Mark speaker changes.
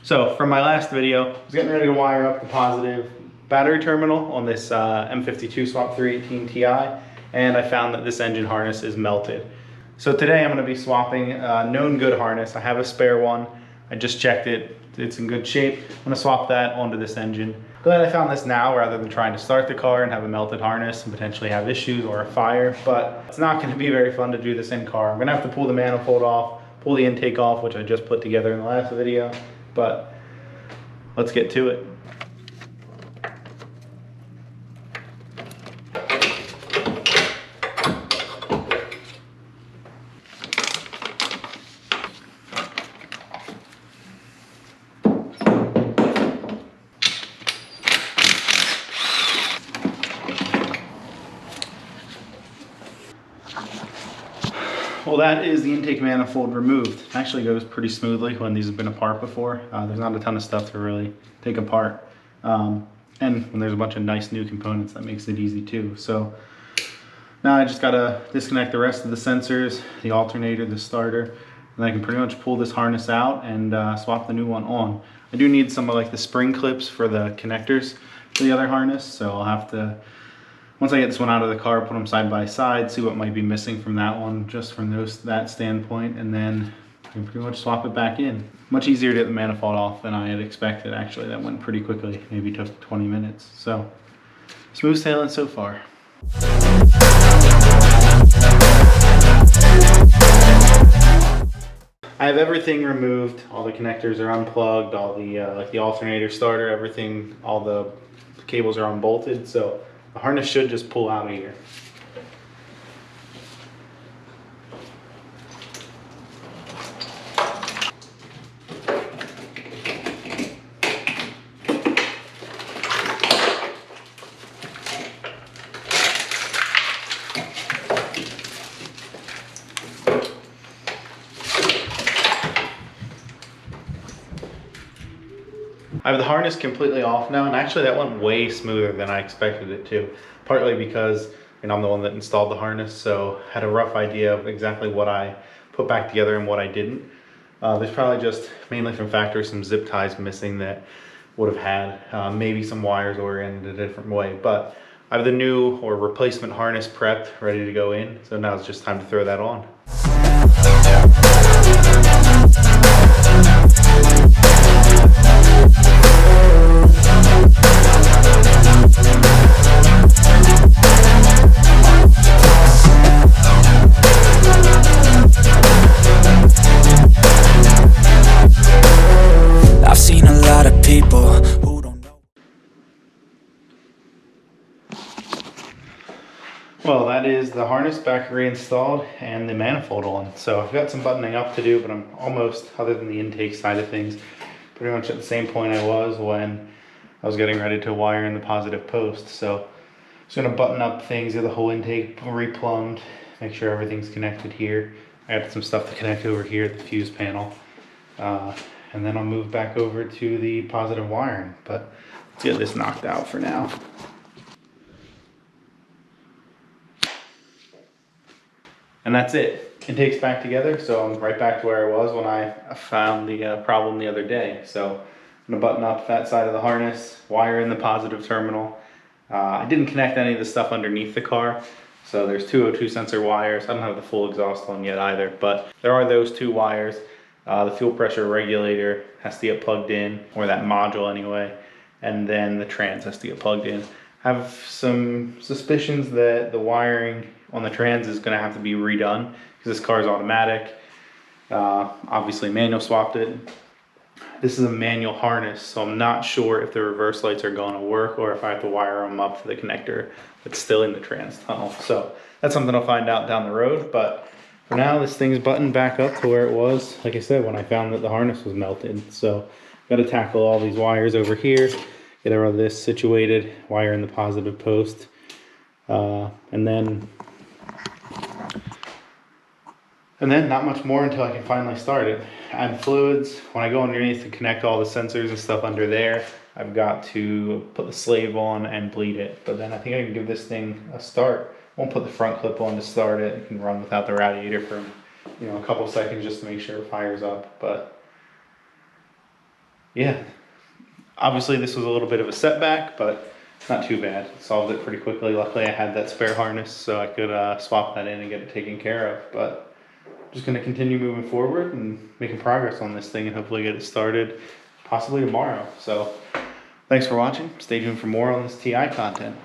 Speaker 1: So from my last video, I was getting ready to wire up the positive battery terminal on this M52 Swap 318 Ti, and I found that this engine harness is melted. So today I'm going to be swapping a known good harness. I have a spare one. I just checked it. It's in good shape. I'm going to swap that onto this engine. Glad I found this now rather than trying to start the car and have a melted harness and potentially have issues or a fire, but it's not going to be very fun to do this in car. I'm going to have to pull the manifold off, pull the intake off, which I just put together in the last video, but let's get to it. Well, that is the intake manifold removed. It actually goes pretty smoothly when these have been apart before. There's not a ton of stuff to really take apart. And when there's a bunch of nice new components, that makes it easy too. So now I just gotta disconnect the rest of the sensors, the alternator, the starter, and I can pretty much pull this harness out and swap the new one on. I do need some of like the spring clips for the connectors for the other harness, so I'll have to, once I get this one out of the car, put them side by side, see what might be missing from that one, just from that standpoint, and then I can pretty much swap it back in. Much easier to get the manifold off than I had expected, actually. That went pretty quickly, maybe took 20 minutes. So, smooth sailing so far. I have everything removed, all the connectors are unplugged, all the like the alternator, starter, everything, all the cables are unbolted, so the harness should just pull out of here. I have the harness completely off now, and actually that went way smoother than I expected it to. Partly because I'm the one that installed the harness, so I had a rough idea of exactly what I put back together and what I didn't. There's probably just, mainly from factory, some zip ties missing that would have had. Maybe some wires oriented a different way, but I have the new or replacement harness prepped, ready to go in, so now it's just time to throw that on.
Speaker 2: I've seen a lot of people who don't know.
Speaker 1: Well, that is the harness back reinstalled and the manifold on. So I've got some buttoning up to do, but I'm almost, other than the intake side of things, pretty much at the same point I was when I was getting ready to wire in the positive post. So I'm just gonna button up things, get the whole intake replumbed, make sure everything's connected here. I got some stuff to connect over here at the fuse panel. And then I'll move back over to the positive wiring, but let's get this knocked out for now. And that's it. Intake's back together, so I'm right back to where I was when I found the problem the other day. So I'm gonna button up that side of the harness, wire in the positive terminal. I didn't connect any of the stuff underneath the car, so there's two O2 sensor wires. I don't have the full exhaust one yet either, but there are those two wires. The fuel pressure regulator has to get plugged in, or that module anyway, and then the trans has to get plugged in. I have some suspicions that the wiring on the trans is going to have to be redone because this car is automatic. Obviously manual swapped it. This is a manual harness, so I'm not sure if the reverse lights are going to work or if I have to wire them up to the connector that's still in the trans tunnel. So that's something I'll find out down the road, but for now, this thing's buttoned back up to where it was, like I said, when I found that the harness was melted. So got to tackle all these wires over here, get all of this situated, wire in the positive post, and then not much more until I can finally start it. Add fluids. When I go underneath to connect all the sensors and stuff under there, I've got to put the slave on and bleed it. But then I think I can give this thing a start. Won't put the front clip on to start it. It can run without the radiator for a couple seconds just to make sure it fires up. But yeah, obviously this was a little bit of a setback, but not too bad. Solved it pretty quickly. Luckily I had that spare harness so I could swap that in and get it taken care of. But just gonna continue moving forward and making progress on this thing and hopefully get it started possibly tomorrow. So thanks for watching. Stay tuned for more on this TI content.